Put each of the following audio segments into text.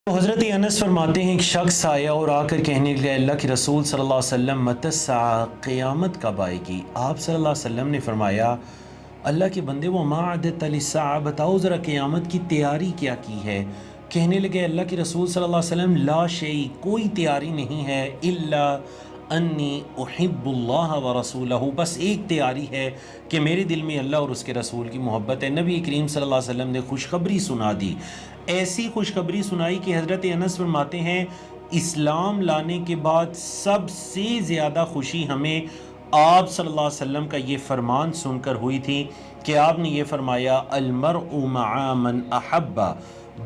تو حضرت انس فرماتے ہیں ایک شخص آیا اور آ کر کہنے لگا اللہ کے رسول صلی اللہ علیہ وسلم متی الساعہ، قیامت کب آئے گی؟ آپ صلی اللہ علیہ وسلم نے فرمایا اللہ کے بندے وما عددت للساعہ، بتاؤ ذرا قیامت کی تیاری کیا کی ہے؟ کہنے لگے اللہ کے رسول صلی اللہ علیہ وسلم لا شیء، کوئی تیاری نہیں ہے، الا انی احب اللہ ورسولہ، بس ایک تیاری ہے کہ میرے دل میں اللہ اور اس کے رسول کی محبت ہے۔ نبی کریم صلی اللہ علیہ وسلم نے خوشخبری سنا دی، ایسی خوشخبری سنائی کہ حضرت انس فرماتے ہیں اسلام لانے کے بعد سب سے زیادہ خوشی ہمیں آپ صلی اللہ علیہ وسلم کا یہ فرمان سن کر ہوئی تھی کہ آپ نے یہ فرمایا المرء مع من احب،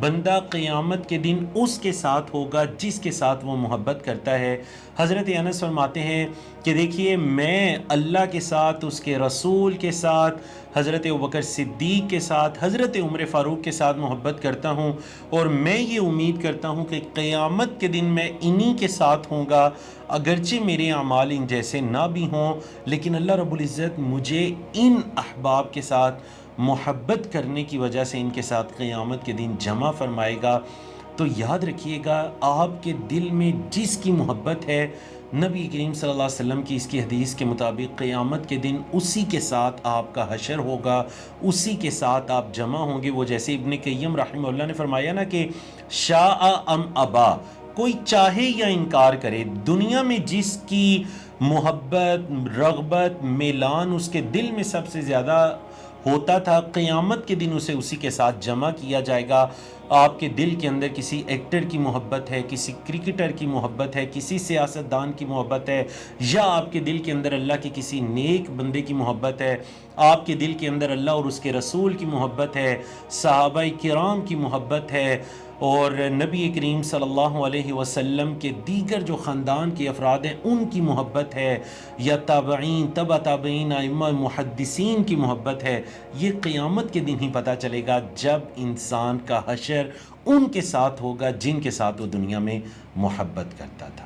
بندہ قیامت کے دن اس کے ساتھ ہوگا جس کے ساتھ وہ محبت کرتا ہے۔ حضرت انس فرماتے ہیں کہ دیکھیے میں اللہ کے ساتھ، اس کے رسول کے ساتھ، حضرت ابوبکر صدیق کے ساتھ، حضرت عمر فاروق کے ساتھ محبت کرتا ہوں، اور میں یہ امید کرتا ہوں کہ قیامت کے دن میں انہی کے ساتھ ہوں گا، اگرچہ میرے اعمال ان جیسے نہ بھی ہوں، لیکن اللہ رب العزت مجھے ان احباب کے ساتھ محبت کرنے کی وجہ سے ان کے ساتھ قیامت کے دن جمع فرمائے گا۔ تو یاد رکھیے گا آپ کے دل میں جس کی محبت ہے، نبی کریم صلی اللہ علیہ وسلم کی اس کی حدیث کے مطابق قیامت کے دن اسی کے ساتھ آپ کا حشر ہوگا، اسی کے ساتھ آپ جمع ہوں گے۔ وہ جیسے ابن قیم رحمہ اللہ نے فرمایا نا کہ شاء ام ابا، کوئی چاہے یا انکار کرے، دنیا میں جس کی محبت، رغبت، میلان اس کے دل میں سب سے زیادہ ہوتا تھا، قیامت کے دن اسے اسی کے ساتھ جمع کیا جائے گا۔ آپ کے دل کے اندر کسی ایکٹر کی محبت ہے، کسی کرکٹر کی محبت ہے، کسی سیاستدان کی محبت ہے، یا آپ کے دل کے اندر اللہ کے کسی نیک بندے کی محبت ہے، آپ کے دل کے اندر اللہ اور اس کے رسول کی محبت ہے، صحابہ کرام کی محبت ہے، اور نبی کریم صلی اللہ علیہ وسلم کے دیگر جو خاندان کے افراد ہیں ان کی محبت ہے، یا تابعین، تبع تابعین، ائمہ محدثین کی محبت ہے، یہ قیامت کے دن ہی پتہ چلے گا جب انسان کا حشر ان کے ساتھ ہوگا جن کے ساتھ وہ دنیا میں محبت کرتا تھا۔